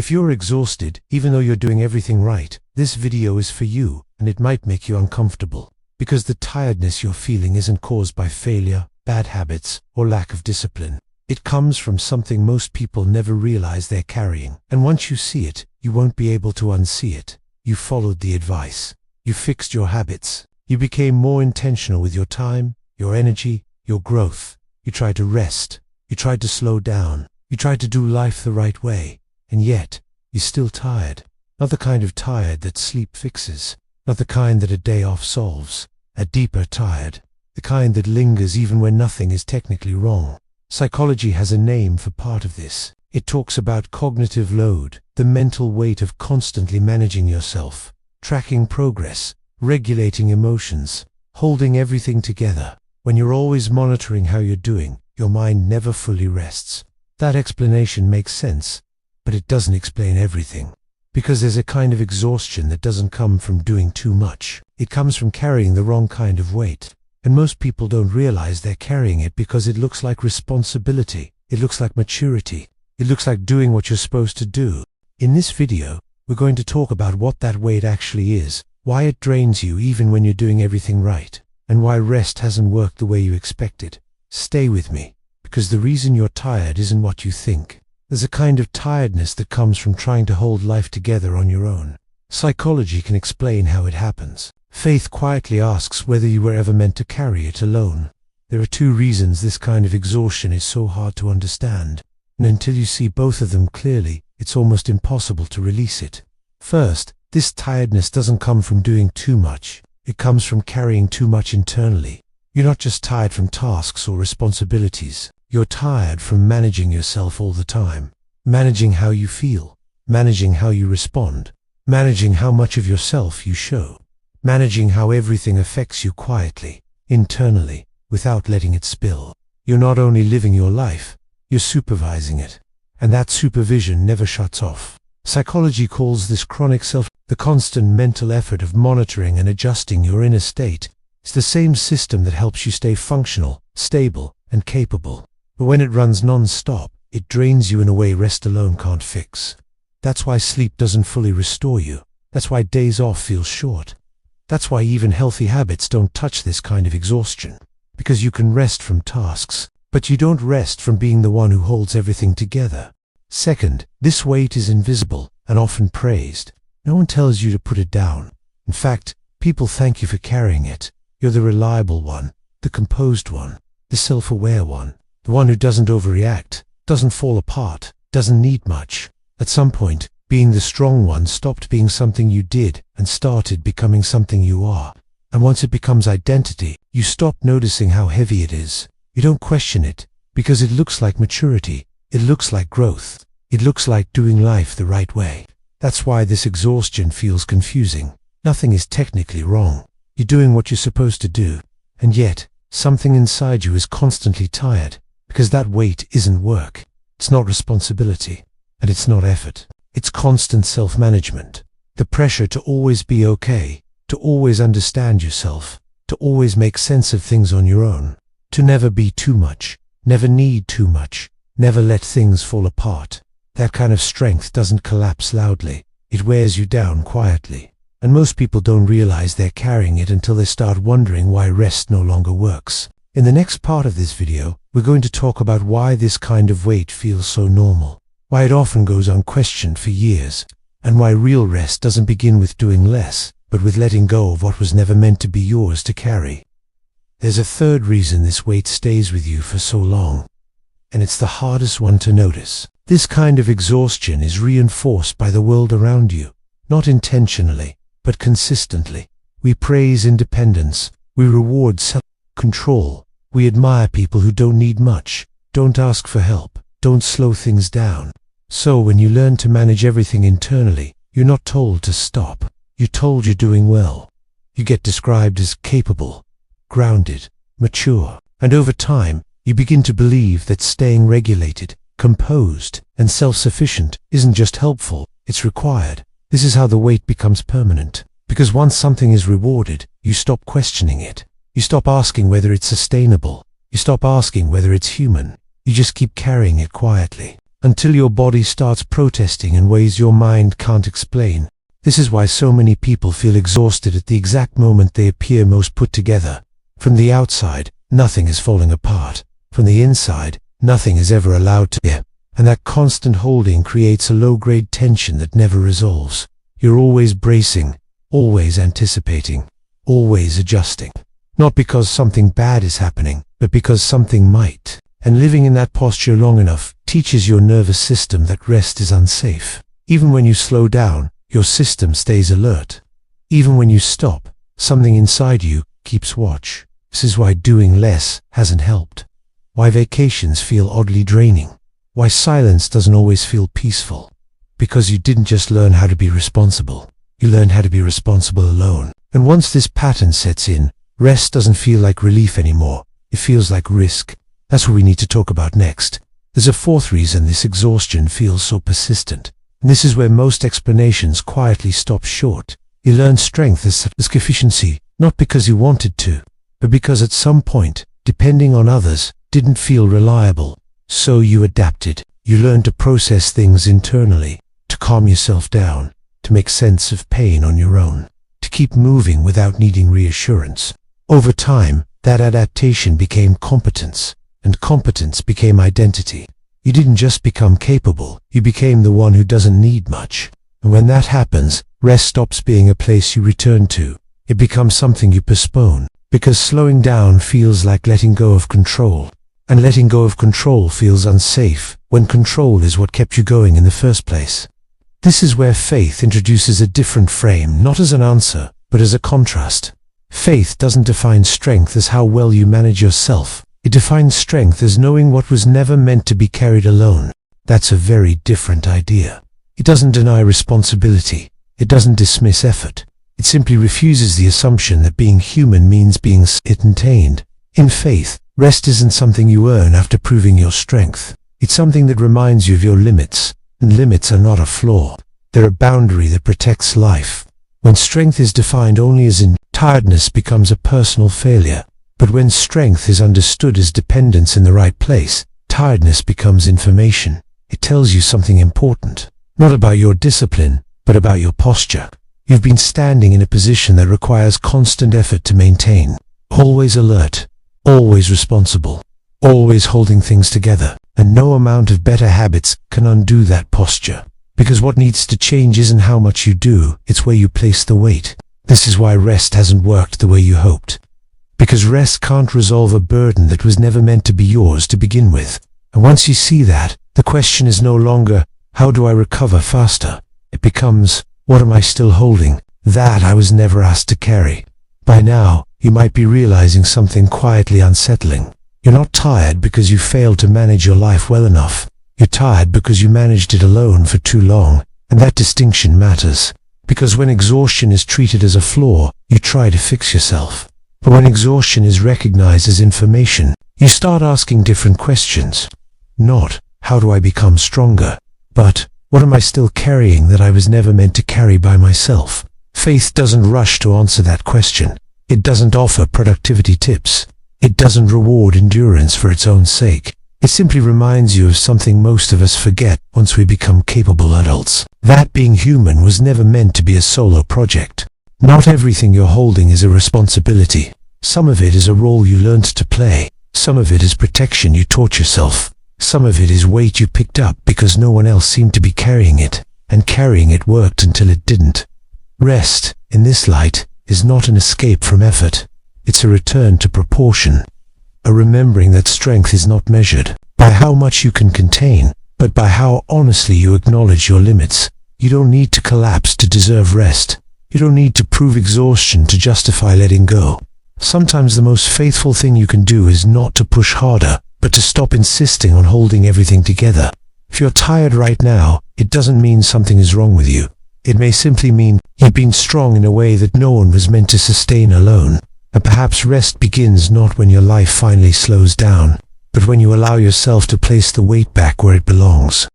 If you're exhausted, even though you're doing everything right, this video is for you, and it might make you uncomfortable. Because the tiredness you're feeling isn't caused by failure, bad habits, or lack of discipline. It comes from something most people never realize they're carrying. And once you see it, you won't be able to unsee it. You followed the advice. You fixed your habits. You became more intentional with your time, your energy, your growth. You tried to rest. You tried to slow down. You tried to do life the right way. And yet, you're still tired. Not the kind of tired that sleep fixes. Not the kind that a day off solves. A deeper tired. The kind that lingers even when nothing is technically wrong. Psychology has a name for part of this. It talks about cognitive load, the mental weight of constantly managing yourself, tracking progress, regulating emotions, holding everything together. When you're always monitoring how you're doing, your mind never fully rests. That explanation makes sense, but it doesn't explain everything. Because there's a kind of exhaustion that doesn't come from doing too much. It comes from carrying the wrong kind of weight. And most people don't realize they're carrying it because it looks like responsibility. It looks like maturity. It looks like doing what you're supposed to do. In this video, we're going to talk about what that weight actually is, why it drains you even when you're doing everything right, and why rest hasn't worked the way you expected. Stay with me, because the reason you're tired isn't what you think. There's a kind of tiredness that comes from trying to hold life together on your own. Psychology can explain how it happens. Faith quietly asks whether you were ever meant to carry it alone. There are two reasons this kind of exhaustion is so hard to understand, and until you see both of them clearly, it's almost impossible to release it. First, this tiredness doesn't come from doing too much. It comes from carrying too much internally. You're not just tired from tasks or responsibilities. You're tired from managing yourself all the time. Managing how you feel. Managing how you respond. Managing how much of yourself you show. Managing how everything affects you quietly, internally, without letting it spill. You're not only living your life, you're supervising it. And that supervision never shuts off. Psychology calls this chronic the constant mental effort of monitoring and adjusting your inner state. It's the same system that helps you stay functional, stable, and capable. But when it runs non-stop, it drains you in a way rest alone can't fix. That's why sleep doesn't fully restore you. That's why days off feel short. That's why even healthy habits don't touch this kind of exhaustion. Because you can rest from tasks, but you don't rest from being the one who holds everything together. Second, this weight is invisible and often praised. No one tells you to put it down. In fact, people thank you for carrying it. You're the reliable one, the composed one, the self-aware one, the one who doesn't overreact, doesn't fall apart, doesn't need much. At some point, being the strong one stopped being something you did and started becoming something you are. And once it becomes identity, you stop noticing how heavy it is. You don't question it, because it looks like maturity. It looks like growth. It looks like doing life the right way. That's why this exhaustion feels confusing. Nothing is technically wrong. You're doing what you're supposed to do. And yet, something inside you is constantly tired, because that weight isn't work. It's not responsibility. And it's not effort. It's constant self-management. The pressure to always be okay, to always understand yourself, to always make sense of things on your own, to never be too much, never need too much, never let things fall apart. That kind of strength doesn't collapse loudly. It wears you down quietly. And most people don't realize they're carrying it until they start wondering why rest no longer works. In the next part of this video, we're going to talk about why this kind of weight feels so normal. Why it often goes unquestioned for years, and why real rest doesn't begin with doing less, but with letting go of what was never meant to be yours to carry. There's a third reason this weight stays with you for so long, and it's the hardest one to notice. This kind of exhaustion is reinforced by the world around you, not intentionally, but consistently. We praise independence, we reward self-control, we admire people who don't need much, don't ask for help, don't slow things down. So when you learn to manage everything internally, you're not told to stop. You're told you're doing well. You get described as capable, grounded, mature. And over time, you begin to believe that staying regulated, composed, and self-sufficient isn't just helpful, it's required. This is how the weight becomes permanent. Because once something is rewarded, you stop questioning it. You stop asking whether it's sustainable. You stop asking whether it's human. You just keep carrying it quietly. until your body starts protesting in ways your mind can't explain. This is why so many people feel exhausted at the exact moment they appear most put together. From the outside, nothing is falling apart. From the inside, nothing is ever allowed to be. And that constant holding creates a low-grade tension that never resolves. You're always bracing, always anticipating, always adjusting. Not because something bad is happening, but because something might. And living in that posture long enough teaches your nervous system that rest is unsafe. Even when you slow down, your system stays alert. Even when you stop, something inside you keeps watch. This is why doing less hasn't helped. Why vacations feel oddly draining. Why silence doesn't always feel peaceful. Because you didn't just learn how to be responsible. You learned how to be responsible alone. And once this pattern sets in, rest doesn't feel like relief anymore. It feels like risk. That's what we need to talk about next. There's a fourth reason this exhaustion feels so persistent. And this is where most explanations quietly stop short. You learn strength as efficiency, not because you wanted to, but because at some point, depending on others, didn't feel reliable. So you adapted. You learned to process things internally, to calm yourself down, to make sense of pain on your own, to keep moving without needing reassurance. Over time, that adaptation became competence, and competence became identity. You didn't just become capable, you became the one who doesn't need much. And when that happens, rest stops being a place you return to. It becomes something you postpone, because slowing down feels like letting go of control. And letting go of control feels unsafe, when control is what kept you going in the first place. This is where faith introduces a different frame, not as an answer, but as a contrast. Faith doesn't define strength as how well you manage yourself. It defines strength as knowing what was never meant to be carried alone. That's a very different idea. It doesn't deny responsibility. It doesn't dismiss effort. It simply refuses the assumption that being human means being contained. In faith, rest isn't something you earn after proving your strength. It's something that reminds you of your limits, and limits are not a flaw. They're a boundary that protects life. When strength is defined only as tiredness becomes a personal failure. But when strength is understood as dependence in the right place, tiredness becomes information. It tells you something important, not about your discipline, but about your posture. You've been standing in a position that requires constant effort to maintain, always alert, always responsible, always holding things together, and no amount of better habits can undo that posture. Because what needs to change isn't how much you do, it's where you place the weight. This is why rest hasn't worked the way you hoped. Because rest can't resolve a burden that was never meant to be yours to begin with. And once you see that, the question is no longer, how do I recover faster? It becomes, what am I still holding? That I was never asked to carry. By now, you might be realizing something quietly unsettling. You're not tired because you failed to manage your life well enough. You're tired because you managed it alone for too long. And that distinction matters. Because when exhaustion is treated as a flaw, you try to fix yourself. But when exhaustion is recognized as information, you start asking different questions. Not, how do I become stronger? But, what am I still carrying that I was never meant to carry by myself? Faith doesn't rush to answer that question. It doesn't offer productivity tips. It doesn't reward endurance for its own sake. It simply reminds you of something most of us forget once we become capable adults. That being human was never meant to be a solo project. Not everything you're holding is a responsibility. Some of it is a role you learned to play. Some of it is protection you taught yourself. Some of it is weight you picked up because no one else seemed to be carrying it, and carrying it worked until it didn't. Rest, in this light, is not an escape from effort. It's a return to proportion. A remembering that strength is not measured by how much you can contain, but by how honestly you acknowledge your limits. You don't need to collapse to deserve rest. You don't need to prove exhaustion to justify letting go. Sometimes the most faithful thing you can do is not to push harder, but to stop insisting on holding everything together. If you're tired right now, it doesn't mean something is wrong with you. It may simply mean you've been strong in a way that no one was meant to sustain alone. And perhaps rest begins not when your life finally slows down, but when you allow yourself to place the weight back where it belongs.